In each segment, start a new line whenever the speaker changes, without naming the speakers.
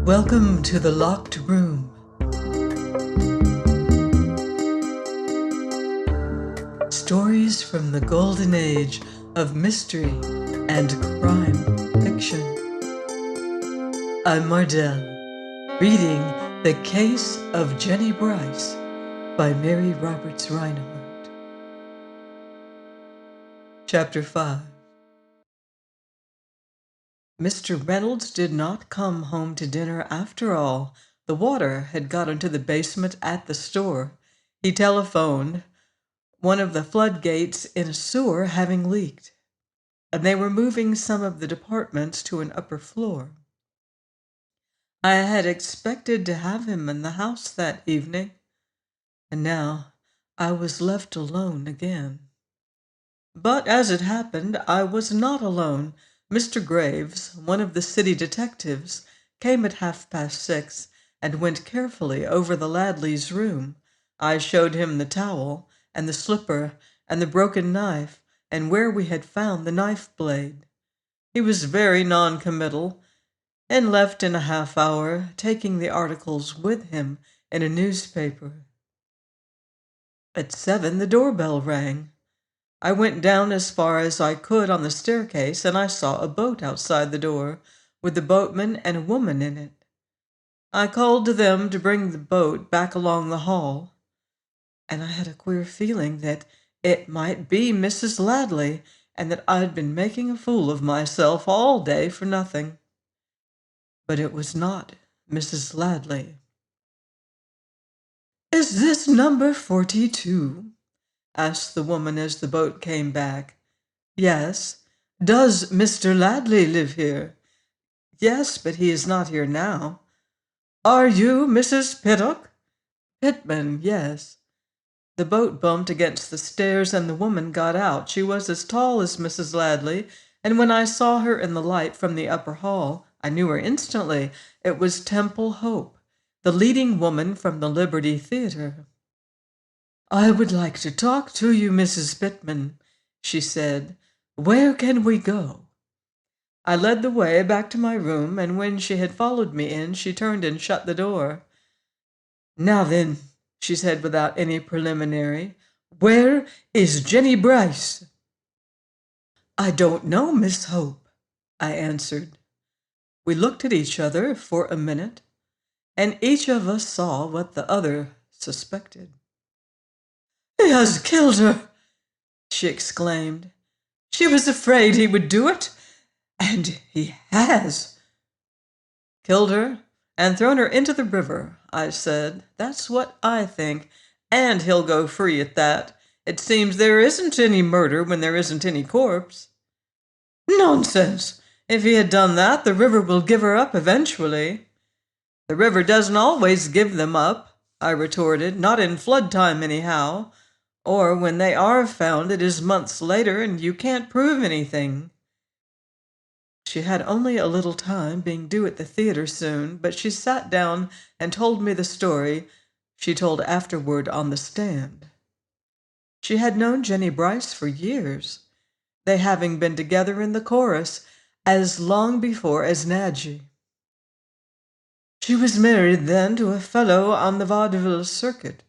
Welcome to the locked room. Stories from the golden age of mystery and crime fiction. I'm Mardell, reading The Case of Jennie Brice by Mary Roberts Reinhardt. Chapter 5. Mr. Reynolds did not come home to dinner after all. The water had got into the basement at the store. He telephoned, one of the floodgates in a sewer having leaked, and they were moving some of the departments to an upper floor. I had expected to have him in the house that evening, and now I was left alone again. But as it happened, I was not alone. Mr. Graves, one of the city detectives, came at 6:30 and went carefully over the Ladleys' room. I showed him the towel and the slipper and the broken knife and where we had found the knife blade. He was very non-committal and left in a half hour, taking the articles with him in a newspaper. At 7, the doorbell rang. I went down as far as I could on the staircase, and I saw a boat outside the door, with the boatman and a woman in it. I called to them to bring the boat back along the hall, and I had a queer feeling that it might be Mrs. Ladley, and that I'd been making a fool of myself all day for nothing. But it was not Mrs. Ladley. "Is this number 42? asked the woman as the boat came back. "Yes. Does Mr. Ladley live here?" "Yes, but he is not here now." "Are you Mrs. Pittock?" "Pittman, yes." The boat bumped against the stairs and the woman got out. She was as tall as Mrs. Ladley, and when I saw her in the light from the upper hall, I knew her instantly. It was Temple Hope, the leading woman from the Liberty Theater. "I would like to talk to you, Mrs. Pittman," she said. "Where can we go?" I led the way back to my room, and when she had followed me in, she turned and shut the door. "Now then," she said without any preliminary, "where is Jennie Brice?" "I don't know, Miss Hope," I answered. We looked at each other for a minute, and each of us saw what the other suspected. "He has killed her!" she exclaimed. "She was afraid he would do it, and he has." "Killed her and thrown her into the river," I said. "That's what I think, and he'll go free at that. It seems there isn't any murder when there isn't any corpse." "Nonsense! If he had done that, the river will give her up eventually." "The river doesn't always give them up," I retorted. "Not in flood time, anyhow. Or when they are found, it is months later, and you can't prove anything." She had only a little time, being due at the theater soon, but she sat down and told me the story she told afterward on the stand. She had known Jennie Brice for years, they having been together in the chorus as long before as Nadji. "She was married then to a fellow on the vaudeville circuit,"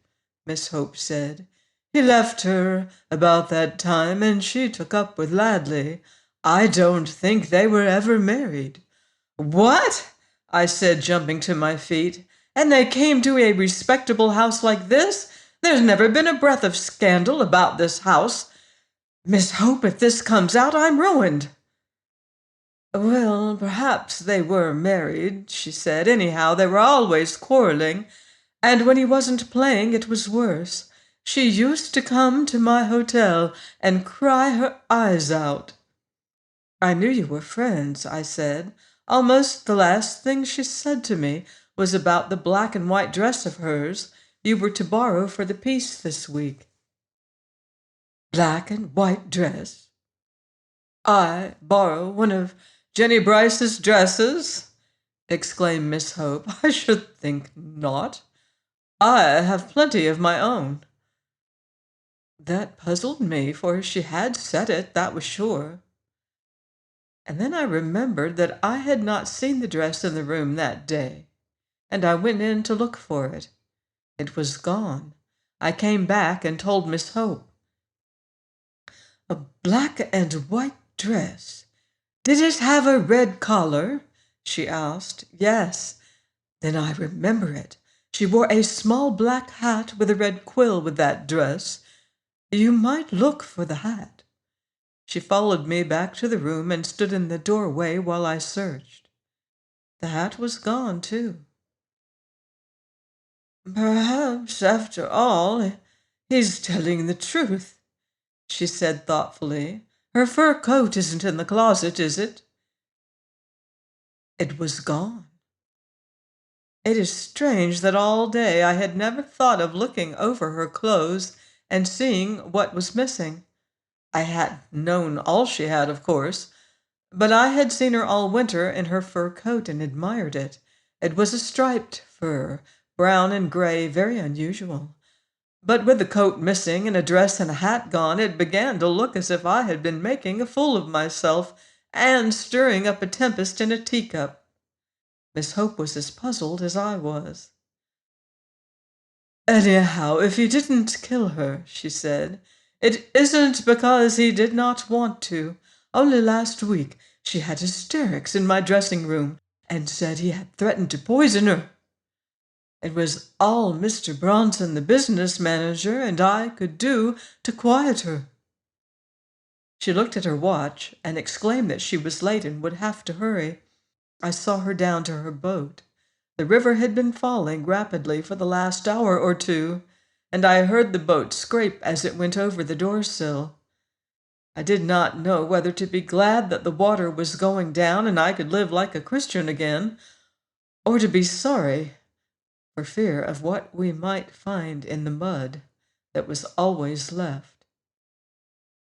Miss Hope said. "He left her about that time, and she took up with Ladley. I don't think they were ever married." "What?" I said, jumping to my feet. "And they came to a respectable house like this? There's never been a breath of scandal about this house. Miss Hope, if this comes out, I'm ruined." "Well, perhaps they were married," she said. "Anyhow, they were always quarreling, and when he wasn't playing, it was worse. She used to come to my hotel and cry her eyes out." "I knew you were friends," I said. "Almost the last thing she said to me was about the black and white dress of hers you were to borrow for the piece this week." "Black and white dress? I borrow one of Jennie Brice's dresses?" exclaimed Miss Hope. "I should think not. I have plenty of my own." That puzzled me, for she had said it, that was sure. And then I remembered that I had not seen the dress in the room that day. and I went in to look for it. It was gone. I came back and told Miss Hope. A black and white dress. Did it have a red collar? She asked. Yes. Then I remember it. She wore a small black hat with a red quill with that dress. You might look for the hat. She followed me back to the room and stood in the doorway while I searched. The hat was gone, too. Perhaps, after all, he's telling the truth, she said thoughtfully. Her fur coat isn't in the closet, is it? It was gone. It is strange that all day I had never thought of looking over her clothes and seeing what was missing. I hadn't known all she had, of course, but I had seen her all winter in her fur coat and admired it. It was a striped fur, brown and gray, very unusual. But with the coat missing and a dress and a hat gone, it began to look as if I had been making a fool of myself and stirring up a tempest in a teacup. Miss Hope was as puzzled as I was. Anyhow, if he didn't kill her, she said, it isn't because he did not want to. Only last week she had hysterics in my dressing room and said he had threatened to poison her. It was all Mr. Bronson, the business manager, and I could do to quiet her. She looked at her watch and exclaimed that she was late and would have to hurry. I saw her down to her boat. The river had been falling rapidly for the last hour or two, and I heard the boat scrape as it went over the door-sill. I did not know whether to be glad that the water was going down and I could live like a Christian again, or to be sorry for fear of what we might find in the mud that was always left.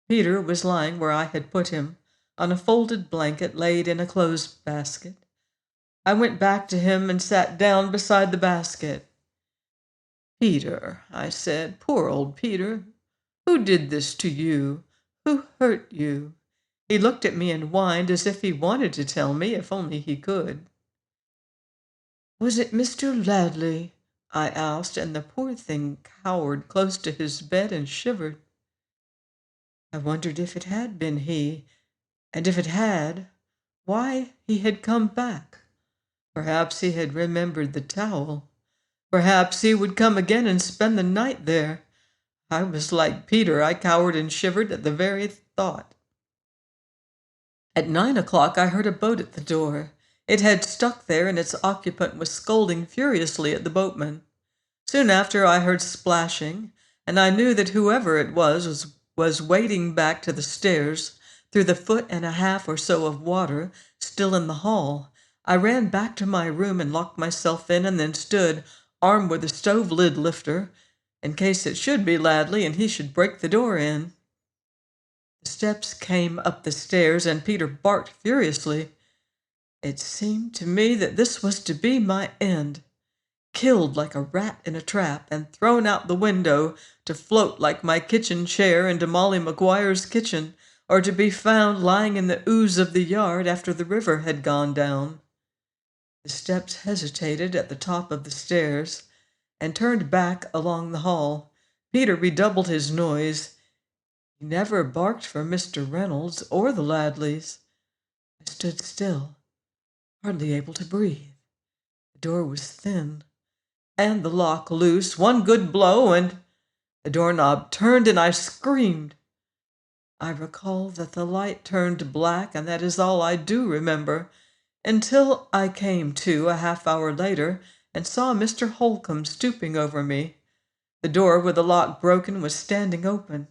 Peter was lying where I had put him, on a folded blanket laid in a clothes basket. I went back to him and sat down beside the basket. Peter, I said, poor old Peter, who did this to you? Who hurt you? He looked at me and whined as if he wanted to tell me, if only he could. Was it Mr. Ladley? I asked, and the poor thing cowered close to his bed and shivered. I wondered if it had been he, and if it had, why he had come back. Perhaps he had remembered the towel. Perhaps he would come again and spend the night there. I was like Peter. I cowered and shivered at the very thought. At 9 o'clock, I heard a boat at the door. It had stuck there, and its occupant was scolding furiously at the boatman. Soon after, I heard splashing, and I knew that whoever it was wading back to the stairs through the foot and a half or so of water still in the hall. I ran back to my room and locked myself in, and then stood, armed with a stove lid lifter, in case it should be Ladley and he should break the door in. The steps came up the stairs, and Peter barked furiously. It seemed to me that this was to be my end, killed like a rat in a trap and thrown out the window to float like my kitchen chair into Molly Maguire's kitchen, or to be found lying in the ooze of the yard after the river had gone down. The steps hesitated at the top of the stairs and turned back along the hall. Peter redoubled his noise. He never barked for Mr. Reynolds or the Ladleys. I stood still, hardly able to breathe. The door was thin, and the lock loose. One good blow, and the doorknob turned, and I screamed. I recall that the light turned black, and that is all I do remember, until I came to a half-hour later and saw Mr. Holcomb stooping over me. The door with the lock broken was standing open.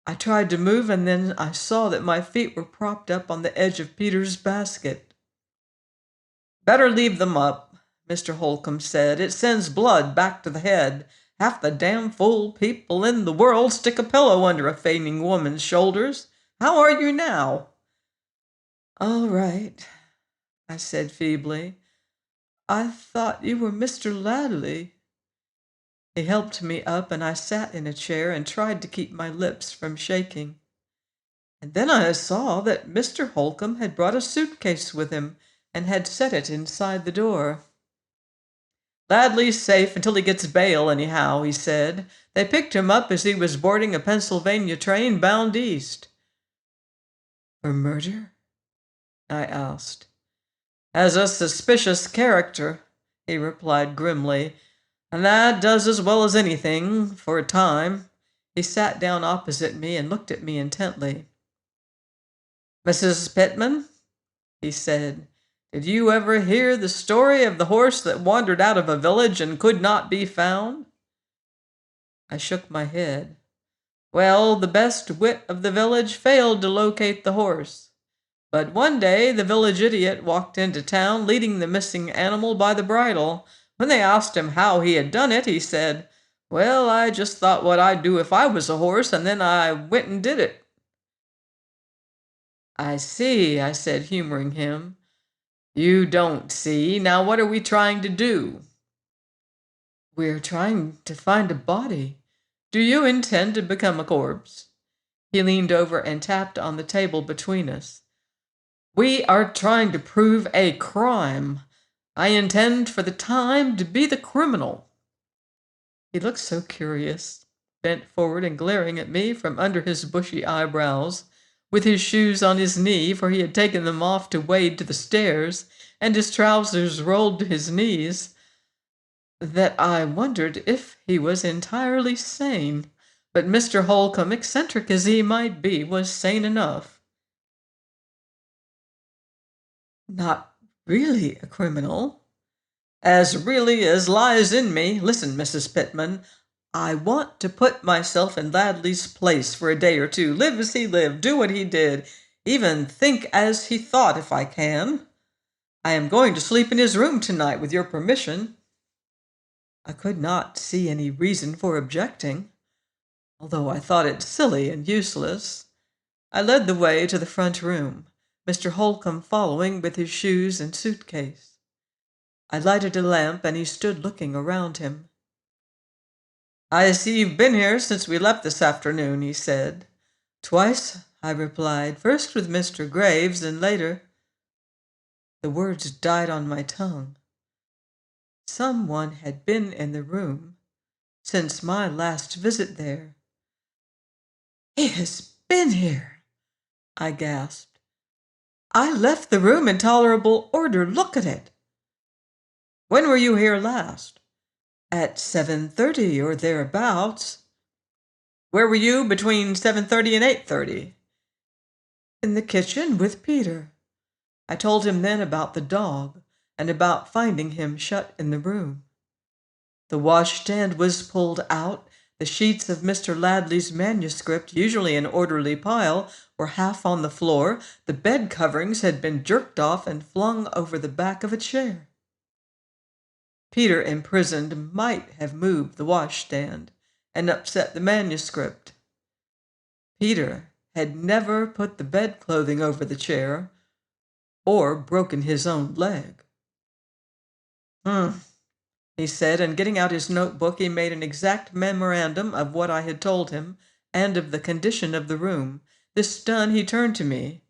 I tried to move, and then I saw that my feet were propped up on the edge of Peter's basket. Better leave them up, Mr. Holcomb said. It sends blood back to the head. Half the damn fool people in the world stick a pillow under a fainting woman's shoulders. How are you now? All right, I said feebly. I thought you were Mr. Ladley. He helped me up, and I sat in a chair and tried to keep my lips from shaking. And then I saw that Mr. Holcomb had brought a suitcase with him and had set it inside the door. Ladley's safe until he gets bail, anyhow, he said. They picked him up as he was boarding a Pennsylvania train bound east. For murder? I asked. As a suspicious character, he replied grimly, and that does as well as anything, for a time. He sat down opposite me and looked at me intently. Mrs. Pittman, he said, did you ever hear the story of the horse that wandered out of a village and could not be found? I shook my head. Well, the best wit of the village failed to locate the horse. But one day the village idiot walked into town leading the missing animal by the bridle. When they asked him how he had done it, he said, well, I just thought what I'd do if I was a horse, and then I went and did it. I see, I said, humoring him. You don't see. Now what are we trying to do? We're trying to find a body. Do you intend to become a corpse? He leaned over and tapped on the table between us. We are trying to prove a crime. I intend for the time to be the criminal. He looked so curious, bent forward and glaring at me from under his bushy eyebrows, with his shoes on his knee, for he had taken them off to wade to the stairs, and his trousers rolled to his knees, that I wondered if he was entirely sane. But Mr. Holcomb, eccentric as he might be, was sane enough. Not really a criminal. As really as lies in me. Listen, Mrs. Pittman, I want to put myself in Ladley's place for a day or two, live as he lived, do what he did, even think as he thought if I can. I am going to sleep in his room tonight, with your permission. I could not see any reason for objecting, although I thought it silly and useless. I led the way to the front room, Mr. Holcomb following with his shoes and suitcase. I lighted a lamp, and he stood looking around him. I see you've been here since we left this afternoon, he said. Twice, I replied, first with Mr. Graves, and later. The words died on my tongue. Someone had been in the room since my last visit there. He has been here, I gasped. I left the room in tolerable order. Look at it. When were you here last? At 7:30 or thereabouts. Where were you between 7:30 and 8:30? In the kitchen with Peter. I told him then about the dog and about finding him shut in the room. The washstand was pulled out. The sheets of Mr. Ladley's manuscript, usually in orderly pile, were half on the floor. The bed coverings had been jerked off and flung over the back of a chair. Peter, imprisoned, might have moved the washstand and upset the manuscript. Peter had never put the bedclothing over the chair or broken his own leg. He said, and getting out his notebook, he made an exact memorandum of what I had told him and of the condition of the room. This done, he turned to me.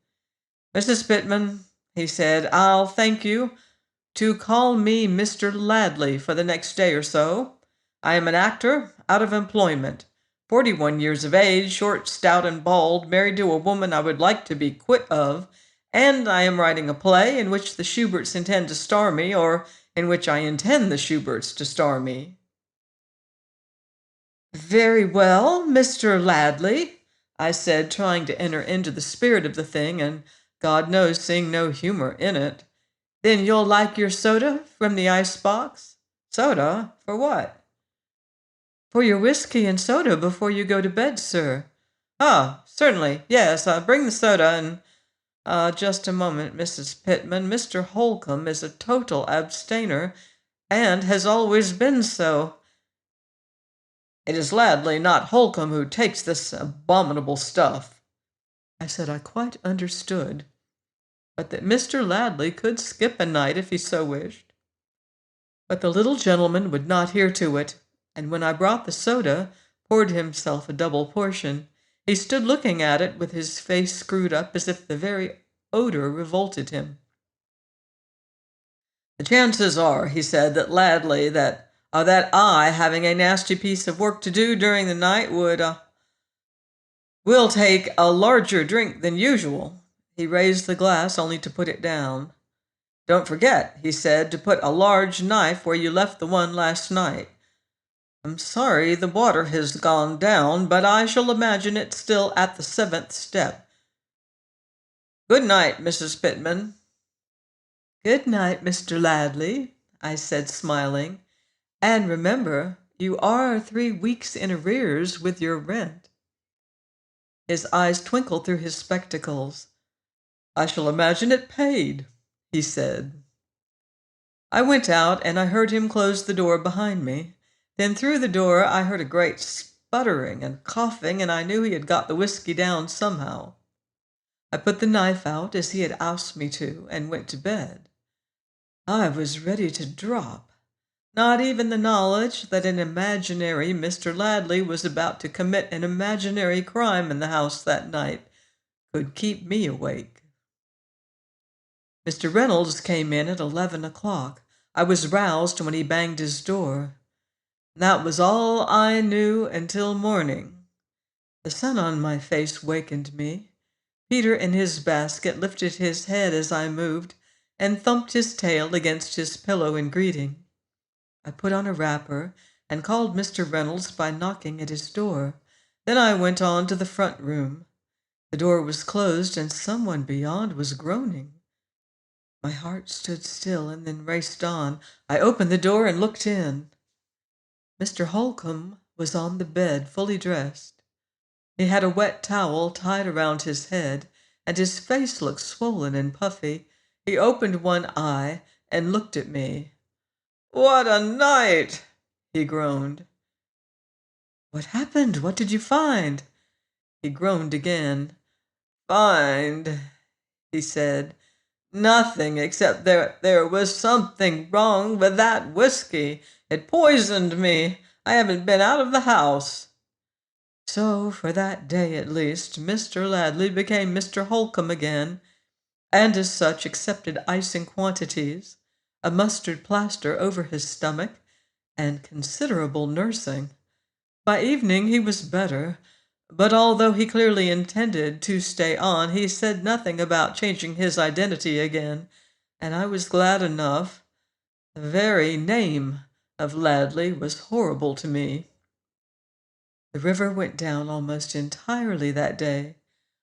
Mrs. Pittman, he said, I'll thank you to call me Mr. Ladley for the next day or so. I am an actor, out of employment, 41 years of age, short, stout, and bald, married to a woman I would like to be quit of, and I am writing a play in which the Shuberts intend to star me, or in which I intend the Shuberts to star me. Very well, Mr. Ladley, I said, trying to enter into the spirit of the thing, and God knows seeing no humor in it. Then you'll like your soda from the icebox? Soda? For what? For your whiskey and soda before you go to bed, sir. Ah, certainly. Yes, bring the soda and... just a moment, Mrs. Pittman. Mr. Holcomb is a total abstainer, and has always been so. It is Ladley, not Holcomb, who takes this abominable stuff. I said I quite understood, but that Mr. Ladley could skip a night if he so wished. But the little gentleman would not hear to it, and when I brought the soda, poured himself a double portion. He stood looking at it with his face screwed up as if the very odor revolted him. The chances are, he said, that Ladley, that I, having a nasty piece of work to do during the night, will take a larger drink than usual. He raised the glass only to put it down. Don't forget, he said, to put a large knife where you left the one last night. I'm sorry the water has gone down, but I shall imagine it's still at the 7th step. Good night, Mrs. Pittman. Good night, Mr. Ladley, I said, smiling. And remember, you are 3 weeks in arrears with your rent. His eyes twinkled through his spectacles. I shall imagine it paid, he said. I went out, and I heard him close the door behind me. Then through the door I heard a great sputtering and coughing, and I knew he had got the whiskey down somehow. I put the knife out, as he had asked me to, and went to bed. I was ready to drop. Not even the knowledge that an imaginary Mr. Ladley was about to commit an imaginary crime in the house that night could keep me awake. Mr. Reynolds came in at 11 o'clock. I was roused when he banged his door. That was all I knew until morning. The sun on my face wakened me. Peter in his basket lifted his head as I moved and thumped his tail against his pillow in greeting. I put on a wrapper and called Mr. Reynolds by knocking at his door. Then I went on to the front room. The door was closed and someone beyond was groaning. My heart stood still and then raced on. I opened the door and looked in. Mr. Holcomb was on the bed, fully dressed. He had a wet towel tied around his head, and his face looked swollen and puffy. He opened one eye and looked at me. "What a night!" he groaned. "What happened? What did you find?" He groaned again. "Find," he said. "Nothing, except there was something wrong with that whiskey. It poisoned me. I haven't been out of the house." So, for that day at least, Mr. Ladley became Mr. Holcomb again, and as such accepted ice in quantities, a mustard plaster over his stomach, and considerable nursing. By evening he was better, but although he clearly intended to stay on, he said nothing about changing his identity again, and I was glad enough. The very name of Ladley was horrible to me. The river went down almost entirely that day,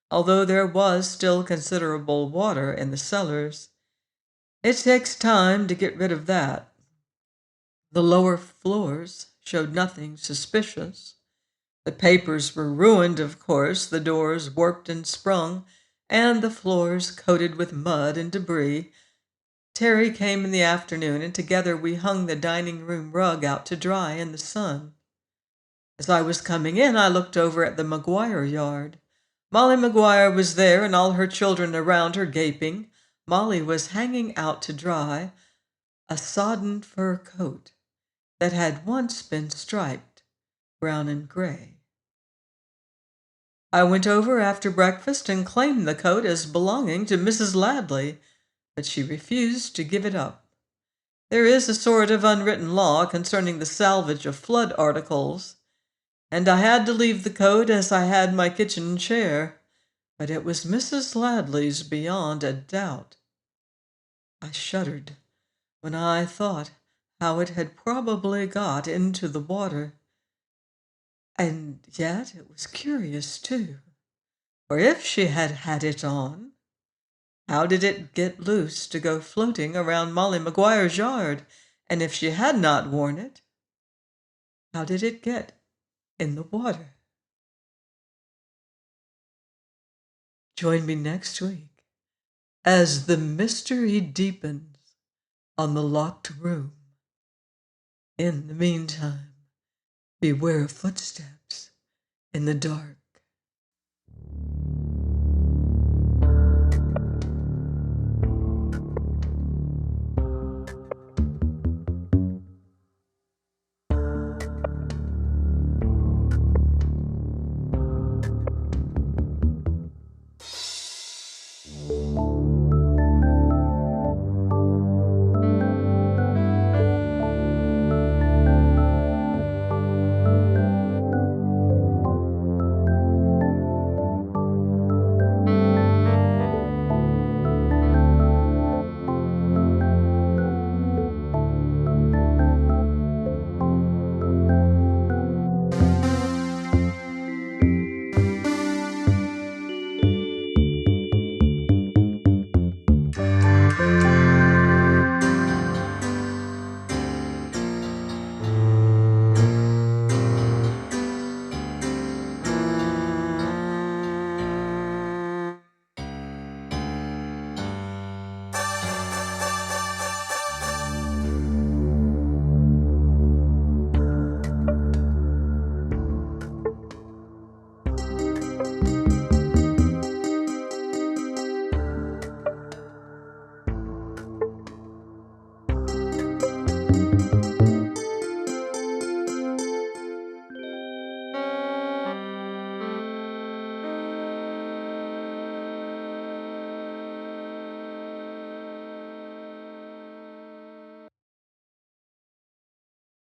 although there was still considerable water in the cellars. It takes time to get rid of that. The lower floors showed nothing suspicious. The papers were ruined, of course, the doors warped and sprung, and the floors coated with mud and debris. Terry came in the afternoon, and together we hung the dining room rug out to dry in the sun. As I was coming in, I looked over at the Maguire yard. Molly Maguire was there, and all her children around her gaping. Molly was hanging out to dry a sodden fur coat that had once been striped brown and gray. I went over after breakfast and claimed the coat as belonging to Mrs. Ladley, but she refused to give it up. There is a sort of unwritten law concerning the salvage of flood articles, and I had to leave the coat as I had my kitchen chair, but it was Mrs. Ladley's beyond a doubt. I shuddered when I thought how it had probably got into the water. And yet it was curious, too, for if she had had it on, how did it get loose to go floating around Molly Maguire's yard? And if she had not worn it, how did it get in the water? Join me next week as the mystery deepens on the locked room. In the meantime, beware of footsteps in the dark.